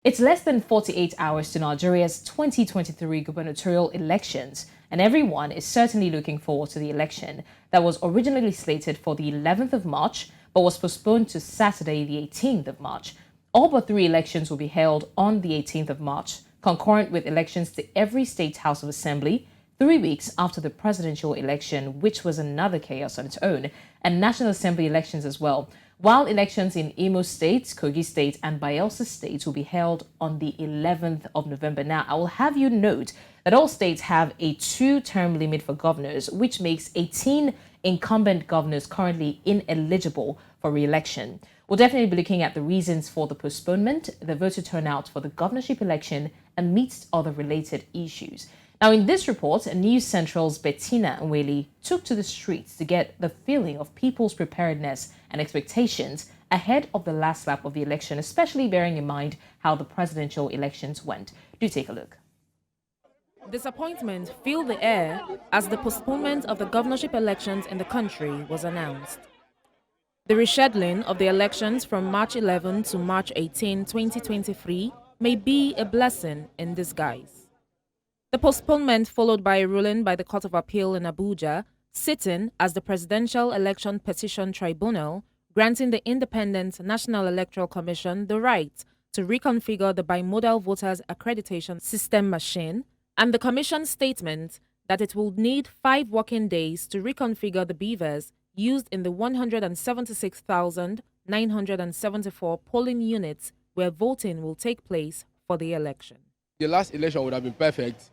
It's less than 48 hours to Nigeria's 2023 gubernatorial elections, and everyone is certainly looking forward to the election that was originally slated for the 11th of March, but was postponed to Saturday, the 18th of March. All but 3 elections will be held on the 18th of March, concurrent with elections to every state House of Assembly, 3 weeks after the presidential election, which was another chaos on its own, and National Assembly elections as well. While elections in Imo State, Kogi State, and Bayelsa State will be held on the 11th of November. Now, I will have you note that all states have a 2-term limit for governors, which makes 18 incumbent governors currently ineligible for re-election. We'll definitely be looking at the reasons for the postponement, the voter turnout for the governorship election, amidst other related issues. Now, in this report, News Central's Bettina Nweli took to the streets to get the feeling of people's preparedness and expectations ahead of the last lap of the election, especially bearing in mind how the presidential elections went. Do take a look. Disappointment filled the air as the postponement of the governorship elections in the country was announced. The rescheduling of the elections from March 11 to March 18, 2023 may be a blessing in disguise. The postponement followed by a ruling by the Court of Appeal in Abuja, sitting as the Presidential Election Petition Tribunal, granting the Independent National Electoral Commission the right to reconfigure the bimodal voters accreditation system machine, and the Commission's statement that it will need 5 working days to reconfigure the beavers used in the 176,974 polling units where voting will take place for the election. The last election would have been perfect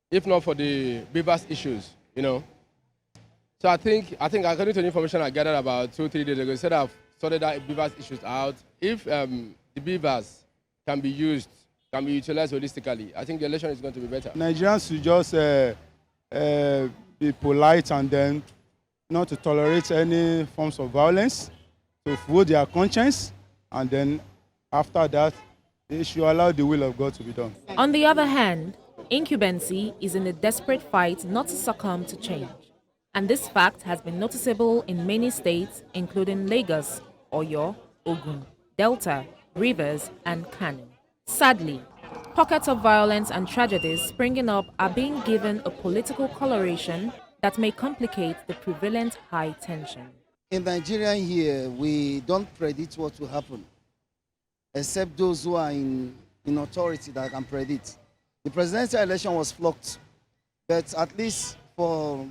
if not for the beavers issues, So I think according to the information I gathered about 2-3 days ago, instead of sorted that beavers issues out, if the beavers can be utilized holistically, I think the election is going to be better. Nigerians should just be polite and then not to tolerate any forms of violence, to vote their conscience, and then after that, they should allow the will of God to be done. On the other hand, incumbency is in a desperate fight not to succumb to change. And this fact has been noticeable in many states, including Lagos, Oyo, Ogun, Delta, Rivers, and Kano. Sadly, pockets of violence and tragedies springing up are being given a political coloration that may complicate the prevalent high tension. In Nigeria here, we don't predict what will happen, except those who are in authority that can predict. The presidential election was flocked, but at least for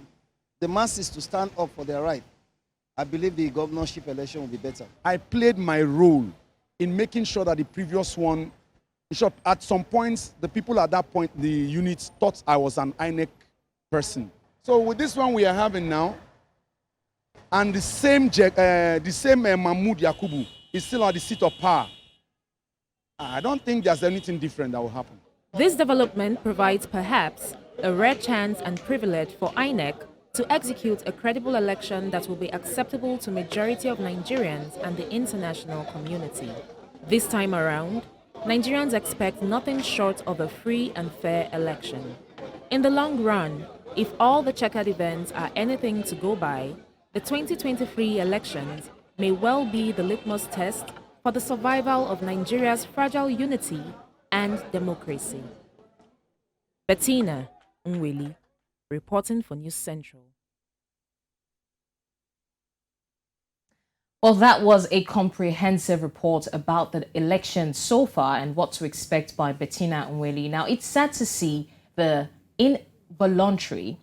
the masses to stand up for their right, I believe the governorship election will be better. I played my role in making sure that the previous one, at some points, the people at that point, the units thought I was an INEC person. So with this one we are having now, and the same Mahmoud Yakubu is still on the seat of power, I don't think there's anything different that will happen. This development provides perhaps a rare chance and privilege for INEC to execute a credible election that will be acceptable to majority of Nigerians and the international community. This time around, Nigerians expect nothing short of a free and fair election. In the long run, if all the checkered events are anything to go by, the 2023 elections may well be the litmus test for the survival of Nigeria's fragile unity and democracy. Bettina Nweli, reporting for News Central. Well, that was a comprehensive report about the election so far and what to expect by Bettina Nweli. Now, it's sad to see the involuntary,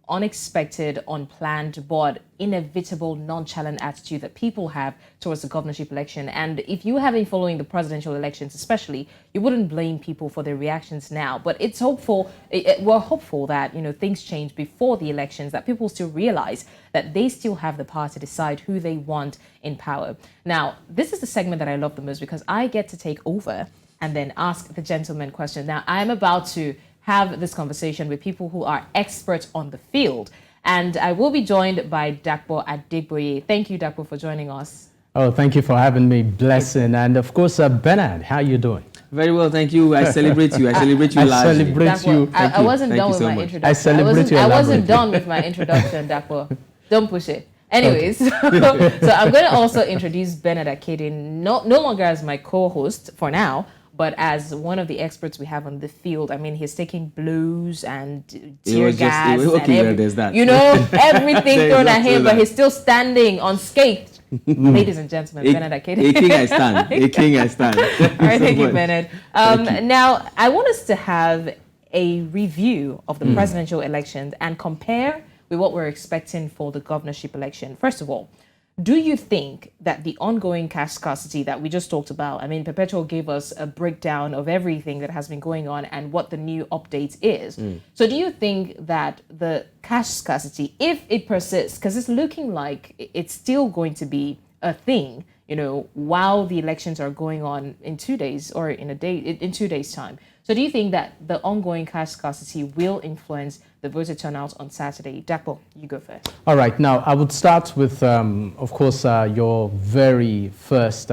unexpected, unplanned, but inevitable, nonchalant attitude that people have towards the governorship election. And if you have been following the presidential elections, especially, you wouldn't blame people for their reactions now. But it's hopeful, we're hopeful that, things change before the elections, that people still realize that they still have the power to decide who they want in power. Now, this is the segment that I love the most because I get to take over and then ask the gentleman question. Now, I'm about to have this conversation with people who are experts on the field. And I will be joined by Dakpo Adegboye. Thank you, Dakpo, for joining us. Oh, thank you for having me. Blessing. And of course, Bernard, how are you doing? Very well, thank you. I celebrate you. I celebrate you largely. I celebrate you. I wasn't done with my introduction. I celebrate you. I wasn't done with my introduction, Dakpo. Don't push it. Anyways, so I'm going to also introduce Bernard Akede, no longer as my co-host for now, But as one of the experts we have on the field, I mean, he's taking blows and tear gas there's that. you know, everything thrown at him, that. but he's still standing unscathed. Ladies and gentlemen, Bernard Akede. A king I stand. A king I stand. All right, thank you, Bernard. Now, I want us to have a review of the presidential elections and compare with what we're expecting for the governorship election. First of all, do you think that the ongoing cash scarcity that we just talked about, I mean, Perpetual gave us a breakdown of everything that has been going on and what the new update is. So do you think that the cash scarcity, if it persists, because it's looking like it's still going to be a thing, you know, while the elections are going on in 2 days or in 2 days' time. So do you think that the ongoing cash scarcity will influence the voter turnout on Saturday? Dapo, you go first. All right. Now, I would start with, of course, your very first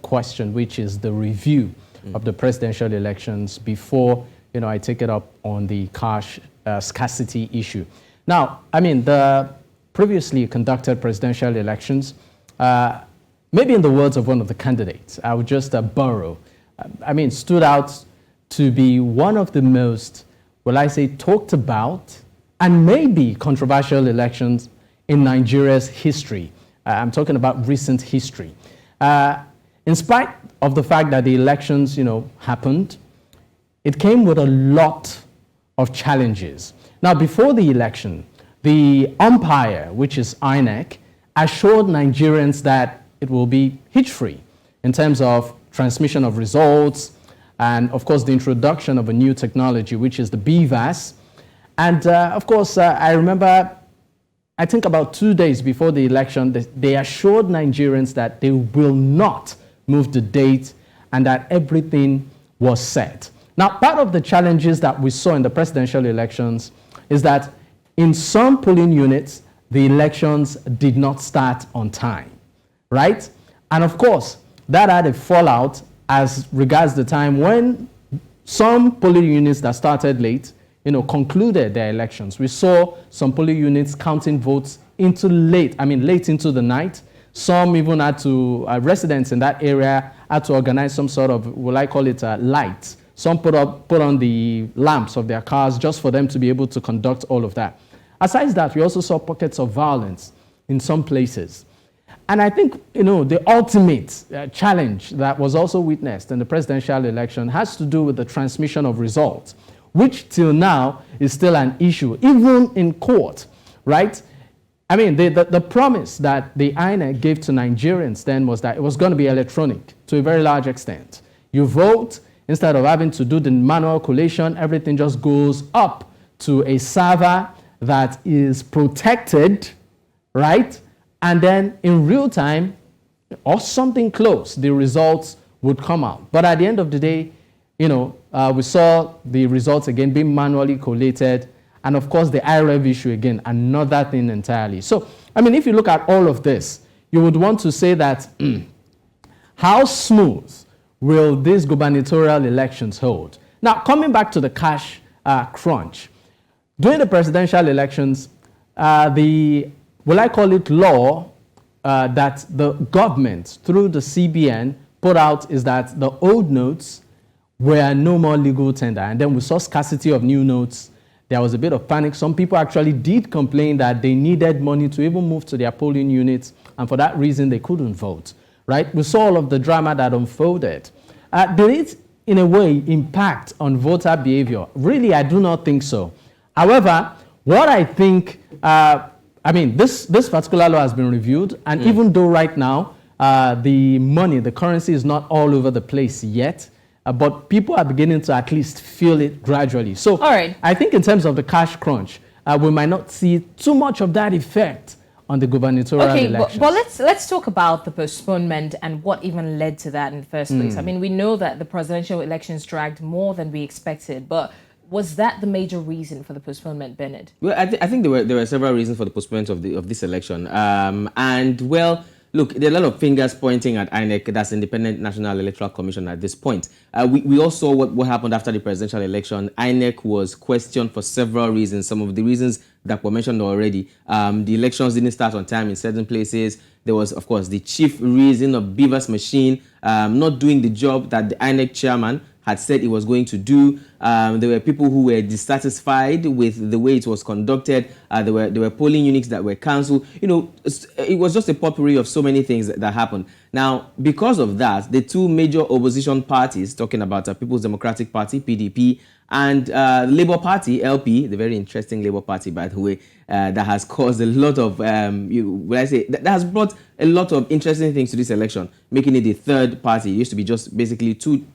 question, which is the review of the presidential elections before, you know, I take it up on the cash scarcity issue. Now, I mean, the previously conducted presidential elections, maybe in the words of one of the candidates, I would just borrow, stood out to be one of the most, well, I say, talked about and maybe controversial elections in Nigeria's history. I'm talking about recent history. In spite of the fact that the elections, you know, happened, it came with a lot of challenges. Now, before the election, the umpire, which is INEC, assured Nigerians that it will be hitch-free in terms of transmission of results, and of course the introduction of a new technology, which is the BVAS. And of course, I remember, I think about 2 days before the election, they assured Nigerians that they will not move the date and that everything was set. Now, part of the challenges that we saw in the presidential elections is that in some polling units, the elections did not start on time, right? And of course, that had a fallout as regards the time when some polling units that started late, you know, concluded their elections. We saw some polling units counting votes into late into the night. Some even had to, residents in that area had to organize some sort of, will I call it lights. Some put on the lamps of their cars just for them to be able to conduct all of that. Aside that, we also saw pockets of violence in some places. And I think, you know, the ultimate challenge that was also witnessed in the presidential election has to do with the transmission of results, which till now is still an issue, even in court, right? I mean, the promise that the INEC gave to Nigerians then was that it was going to be electronic to a very large extent. You vote, instead of having to do the manual collation, everything just goes up to a server that is protected, right? And then in real time, or something close, the results would come out. But at the end of the day, you know, we saw the results again being manually collated. And of course, the IREV issue again, another thing entirely. So, I mean, if you look at all of this, you would want to say that how smooth will these gubernatorial elections hold? Now, coming back to the cash crunch, during the presidential elections, will I call it law that the government, through the CBN, put out is that the old notes were no more legal tender. And then we saw scarcity of new notes. There was a bit of panic. Some people actually did complain that they needed money to even move to their polling units, and for that reason, they couldn't vote, right? We saw all of the drama that unfolded. Did it, in a way, impact on voter behavior? Really, I do not think so. However, what I think, this particular law has been reviewed, and even though right now the currency is not all over the place yet, but people are beginning to at least feel it gradually. So all right. I think in terms of the cash crunch, we might not see too much of that effect on the gubernatorial elections. But let's talk about the postponement and what even led to that in the first place. I mean, we know that the presidential elections dragged more than we expected, but was that the major reason for the postponement, Bernard? Well, I think there were several reasons for the postponement of this election. Look, there are a lot of fingers pointing at INEC, that's Independent National Electoral Commission at this point. We all saw what happened after the presidential election. INEC was questioned for several reasons. Some of the reasons that were mentioned already. The elections didn't start on time in certain places. There was, of course, the chief reason of Beaver's machine not doing the job that the INEC chairman had said it was going to do. There were people who were dissatisfied with the way it was conducted. There were polling units that were cancelled. You know, it was just a potpourri of so many things that happened. Now, because of that, the two major opposition parties, talking about People's Democratic Party, PDP, and Labour Party, LP, the very interesting Labour Party, by the way, that has caused a lot of, that has brought a lot of interesting things to this election, making it the third party. It used to be just basically two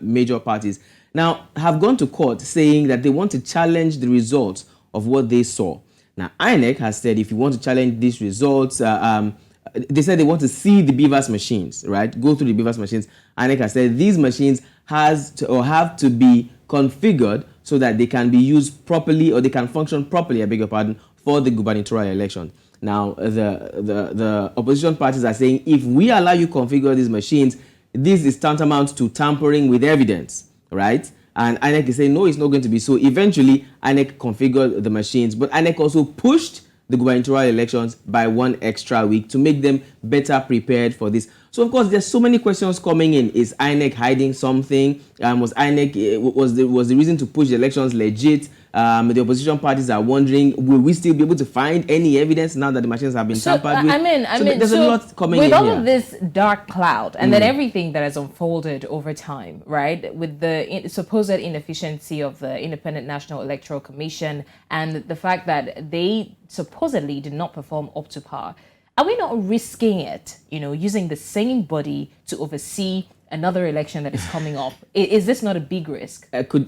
major parties. Now, have gone to court saying that they want to challenge the results of what they saw. Now, INEC has said if you want to challenge these results, they said they want to see the Beavers machines, right? Go through the Beavers machines. INEC has said these machines have to be configured so that they can be used properly, or they can function properly, I beg your pardon, for the gubernatorial election. Now, the opposition parties are saying if we allow you to configure these machines, this is tantamount to tampering with evidence, right? And INEC is saying no, it's not going to be so. Eventually, INEC configured the machines, but INEC also pushed the gubernatorial elections by 1 extra week to make them better prepared for this. So, of course, there's so many questions coming in. Is INEC hiding something? Was the reason to push the elections legit? The opposition parties are wondering, will we still be able to find any evidence now that the machines have been tampered with? There's a lot coming in with all here. of this dark cloud and then everything that has unfolded over time, right? With the supposed inefficiency of the Independent National Electoral Commission and the fact that they supposedly did not perform up to par. Are we not risking it, using the same body to oversee another election that is coming up? Is this not a big risk? Can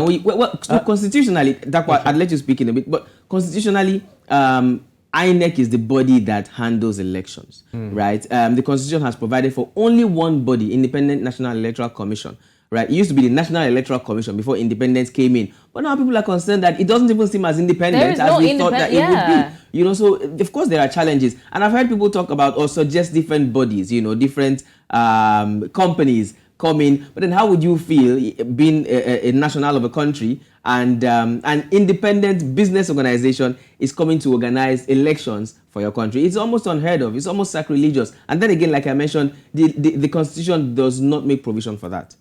we? Well, constitutionally, I'd let you speak in a bit, but constitutionally, INEC is the body that handles elections, right? The Constitution has provided for only one body, Independent National Electoral Commission. Right, it used to be the National Electoral Commission before independence came in, but now people are concerned that it doesn't even seem as independent as we thought that it would be. So of course there are challenges, and I've heard people talk about or suggest different bodies, different companies come in. But then, how would you feel being a national of a country and an independent business organization is coming to organize elections for your country? It's almost unheard of. It's almost sacrilegious. And then again, like I mentioned, the Constitution does not make provision for that.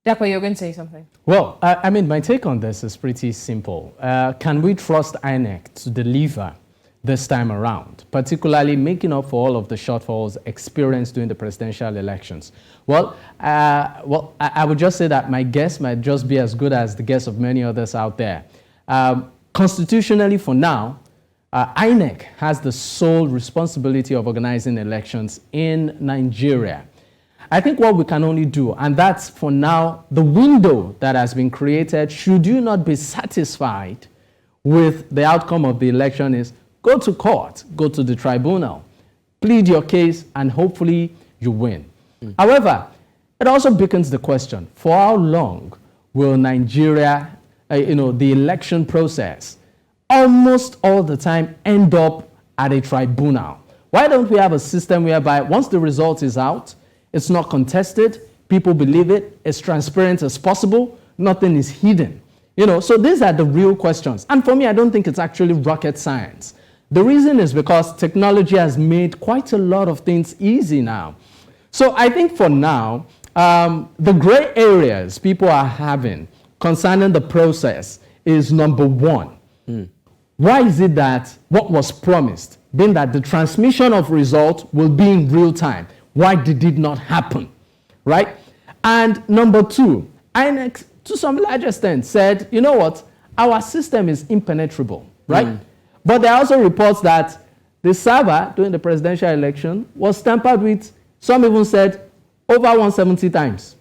Dakwa, you're going to say something. Well, my take on this is pretty simple. Can we trust INEC to deliver this time around, particularly making up for all of the shortfalls experienced during the presidential elections? Well, I would just say that my guess might just be as good as the guess of many others out there. Constitutionally, for now, INEC has the sole responsibility of organizing elections in Nigeria. I think what we can only do, and that's for now the window that has been created, should you not be satisfied with the outcome of the election, is go to court, go to the tribunal, plead your case, and hopefully you win. However, it also beckons the question, for how long will Nigeria, the election process, almost all the time end up at a tribunal? Why don't we have a system whereby once the result is out, it's not contested, people believe it, it's transparent as possible, nothing is hidden. So these are the real questions. And for me, I don't think it's actually rocket science. The reason is because technology has made quite a lot of things easy now. So I think for now, the gray areas people are having concerning the process is number one. Why is it that what was promised, being that the transmission of results will be in real time, why did it not happen, right? And number two, INEC, to some large extent, said, you know what, our system is impenetrable, right? But there are also reports that the server during the presidential election was tampered with, some even said, over 170 times,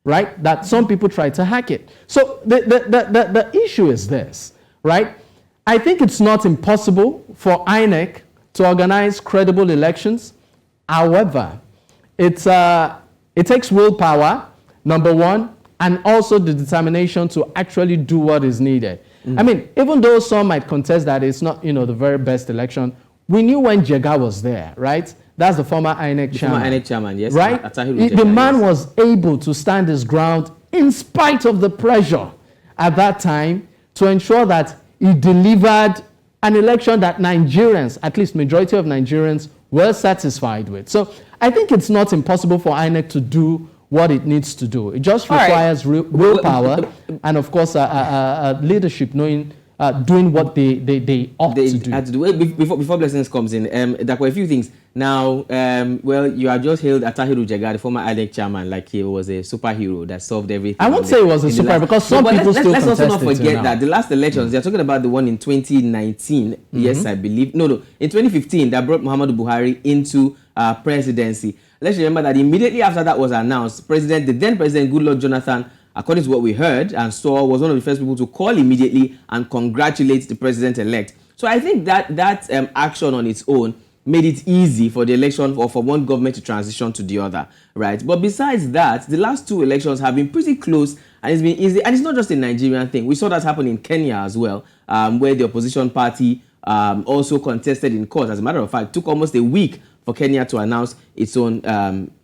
right? That some people tried to hack it. So the issue is this, right? I think it's not impossible for INEC to organize credible elections. However, it takes willpower, number one, and also the determination to actually do what is needed. Even though some might contest that it's not, the very best election, we knew when Jega was there, right? That's the former INEC chairman. Former INEC chairman, yes. Right? The man was able to stand his ground in spite of the pressure at that time to ensure that he delivered an election that Nigerians, at least majority of Nigerians, were satisfied with. So I think it's not impossible for INEC to do what it needs to do. It just requires willpower and, of course, leadership knowing doing what they ought to do. Before Blessings comes in, there were a few things. Now, well, you have just hailed Atahiru Jega, the former INEC chairman, like he was a superhero that solved everything. I won't say he was a superhero because some people still contest it. Let's also not forget that the last elections, they're talking about the one in 2019, yes, I believe. No, in 2015, that brought Muhammadu Buhari into presidency. Let's remember that immediately after that was announced, the then President Goodluck Jonathan, according to what we heard and saw, was one of the first people to call immediately and congratulate the president-elect. So I think that action on its own made it easy for the election or for one government to transition to the other, right? But besides that, the last two elections have been pretty close and it's been easy. And it's not just a Nigerian thing. We saw that happen in Kenya as well, where the opposition party also contested in court. As a matter of fact, it took almost a week for Kenya to announce its own,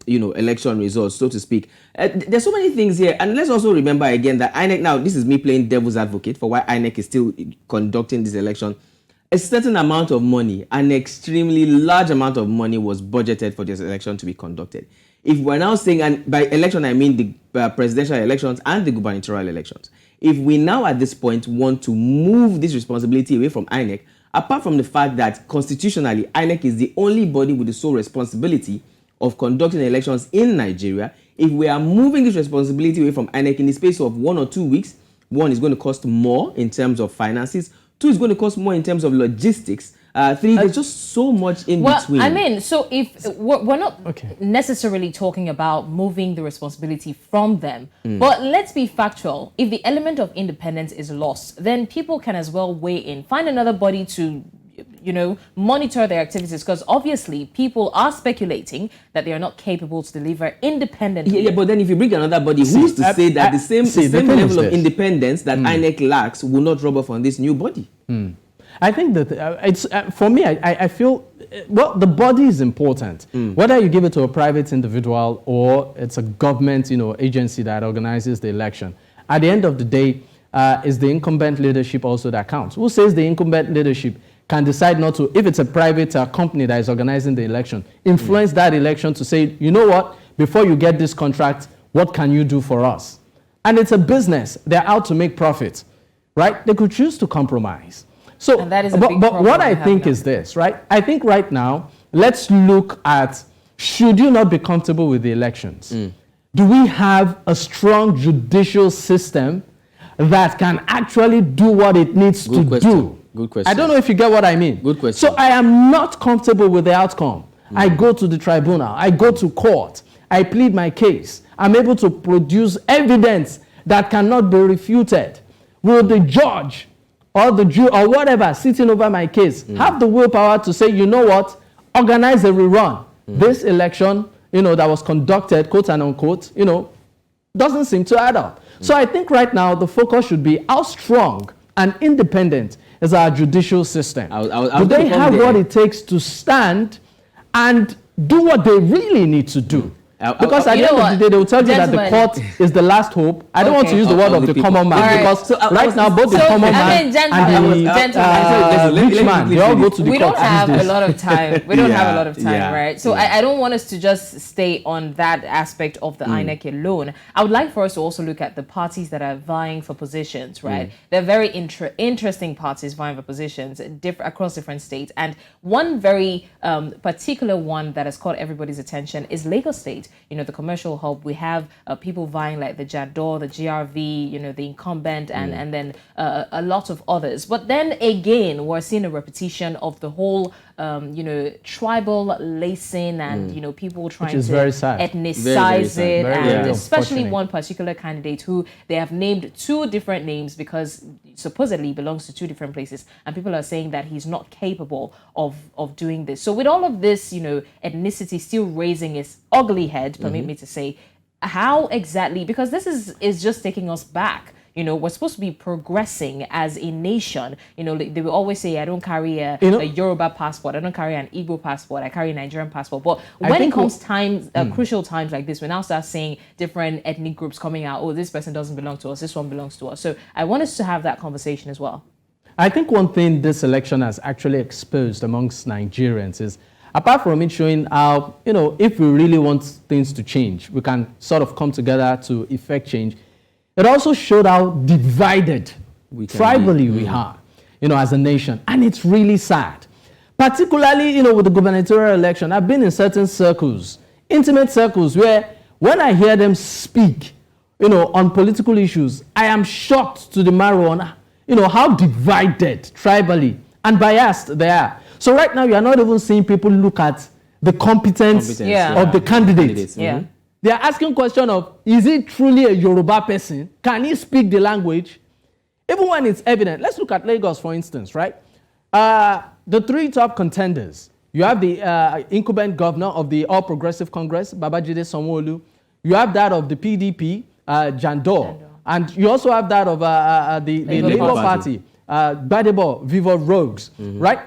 election results, so to speak. There's so many things here. And let's also remember again that INEC, now this is me playing devil's advocate for why INEC is still conducting this election. A certain amount of money, an extremely large amount of money was budgeted for this election to be conducted. If we're now saying, and by election I mean the presidential elections and the gubernatorial elections, if we now at this point want to move this responsibility away from INEC, apart from the fact that constitutionally INEC is the only body with the sole responsibility of conducting elections in Nigeria, if we are moving this responsibility away from INEC in the space of 1 or 2 weeks, one is going to cost more in terms of finances. 2 is going to cost more in terms of logistics. 3, there's just so much in between. I mean, so if we're not necessarily talking about moving the responsibility from them, but let's be factual. If the element of independence is lost, then people can as well weigh in, find another body to, monitor their activities, because obviously people are speculating that they are not capable to deliver independently. Yeah, but then if you bring another body, who's to say that the same level of independence that INEC lacks will not rub off on this new body? I think that it's for me, I feel, well, the body is important. Whether you give it to a private individual or it's a government, agency that organizes the election. At the end of the day, is the incumbent leadership also that counts? Who says the incumbent leadership can decide not to, if it's a private company that is organizing the election, influence that election to say, you know what, before you get this contract, what can you do for us? And it's a business. They're out to make profit, right? They could choose to compromise. So, and that is a big but what I think is this, right? I think right now, let's look at, should you not be comfortable with the elections? Do we have a strong judicial system that can actually do what it needs to do? Good question. I don't know if you get what I mean. Good question. So I am not comfortable with the outcome. I go to the tribunal. I go to court. I plead my case. I'm able to produce evidence that cannot be refuted. Will the judge or the jury or whatever sitting over my case have the willpower to say, you know what, organize a rerun? This election, that was conducted, quote and unquote, doesn't seem to add up. So I think right now the focus should be how strong and independent is our judicial system. Do they have what it takes to stand and do what they really need to do? Because at the end of the day, they will tell you that the court is the last hope. I don't want to use the word of the common man because right now both the common man and the rich man, they all go to the court. We don't have a lot of time. We don't have a lot of time, right? So I don't want us to just stay on that aspect of the INEC alone. I would like for us to also look at the parties that are vying for positions, right? They're very interesting parties vying for positions across different states. And one very particular one that has caught everybody's attention is Lagos State. The commercial hub. We have people vying like the Jador, the GRV, the incumbent, and then a lot of others. But then again, we're seeing a repetition of the whole, tribal lacing and, people trying to ethnicize it. And especially one particular candidate who they have named 2 different names because supposedly belongs to 2 different places. And people are saying that he's not capable of doing this. So with all of this, ethnicity still raising its ugly head, permit me to say, how exactly, because this is just taking us back. We're supposed to be progressing as a nation. They will always say, I don't carry a Yoruba passport. I don't carry an Igbo passport. I carry a Nigerian passport. But when it comes crucial times like this, we now start seeing different ethnic groups coming out. Oh, this person doesn't belong to us. This one belongs to us. So I want us to have that conversation as well. I think one thing this election has actually exposed amongst Nigerians is, apart from it showing how, if we really want things to change, we can sort of come together to effect change. It also showed how divided tribally we are, as a nation. And it's really sad. Particularly, with the gubernatorial election, I've been in certain circles, intimate circles, where when I hear them speak, on political issues, I am shocked to the marrow on, how divided tribally and biased they are. So right now, you are not even seeing people look at the competence of the candidates. Yeah. They are asking question of, is it truly a Yoruba person? Can he speak the language? Even when it's evident. Let's look at Lagos, for instance, right? The three top contenders. You have the incumbent governor of the All Progressive Congress, Babajide Sanwo-Olu. You have that of the PDP, Jandor. And you also have that of the Labour Party, Badebo, Vivo Rogues, right?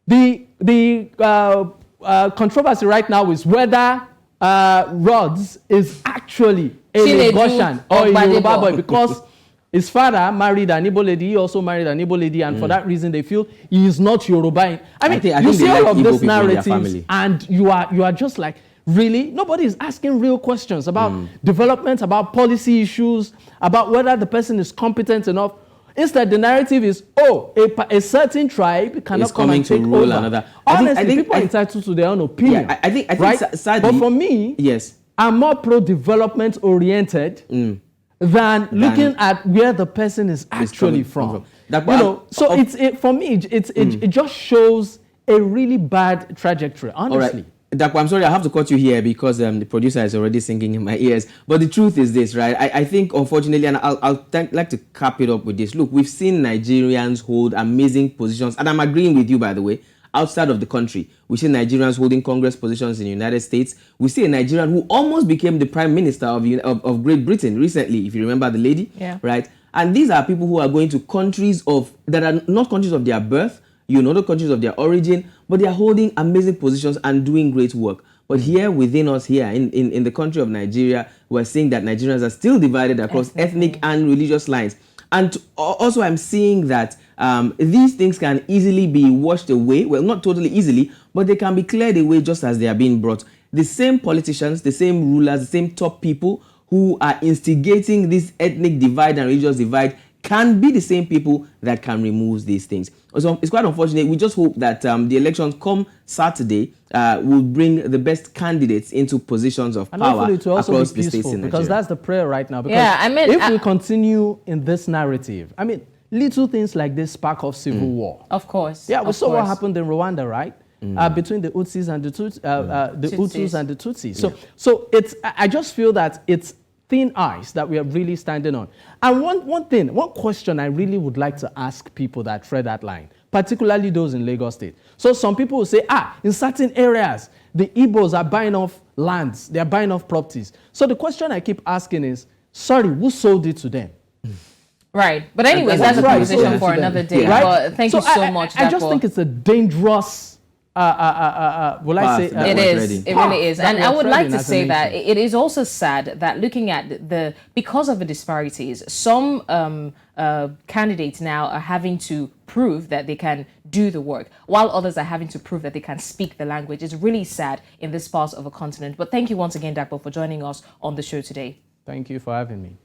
The controversy right now is whether Rhodes is actually a Lagosian or a Yoruba boy, because his father married an Igbo lady, he also married an Igbo lady, and for that reason they feel he is not Yoruba. I mean, you see all of this narrative, and you are just like, really? Nobody is asking real questions about development, about policy issues, about whether the person is competent enough. Instead, the narrative is, a certain tribe cannot come and take over. Another. Honestly, I think people are entitled to their own opinion. Yeah, I think right? Sadly, but for me, yes, I'm more pro-development oriented than looking at where the person is actually from. For me, it just shows a really bad trajectory, honestly. Dapo, I'm sorry, I have to cut you here because the producer is already singing in my ears. But the truth is this, right? I think, unfortunately, and I'll like to cap it up with this. Look, we've seen Nigerians hold amazing positions, and I'm agreeing with you, by the way, outside of the country. We see Nigerians holding Congress positions in the United States. We see a Nigerian who almost became the Prime Minister of Great Britain recently, if you remember the lady, right? And these are people who are going to countries that are not countries of their birth, the countries of their origin, but they are holding amazing positions and doing great work. But here within us, here in the country of Nigeria, we're seeing that Nigerians are still divided across ethnic and religious lines. And also I'm seeing that these things can easily be washed away. Well, not totally easily, but they can be cleared away just as they are being brought. The same politicians, the same rulers, the same top people who are instigating this ethnic divide and religious divide can be the same people that can remove these things. So it's quite unfortunate. We just hope that the elections come Saturday will bring the best candidates into positions of power across the states in Nigeria. Because that's the prayer right now. Because if we continue in this narrative, little things like this spark of civil war. Of course. Yeah, we saw what happened in Rwanda, right? Between the Hutus and the Hutus and the Tutsis. So I just feel that it's thin ice that we are really standing on. And one question I really would like to ask people that tread that line, particularly those in Lagos State. So some people will say, in certain areas, the Igbos are buying off lands, they're buying off properties. So the question I keep asking is, sorry, who sold it to them? Right. But anyways, that's a conversation for another day. Right? But thank you so much. I just think it's a dangerous will I say it is. It really is. And I would like to say that it is also sad that looking at because of the disparities, some candidates now are having to prove that they can do the work, while others are having to prove that they can speak the language. It's really sad in this part of a continent. But thank you once again, Dapo, for joining us on the show today. Thank you for having me.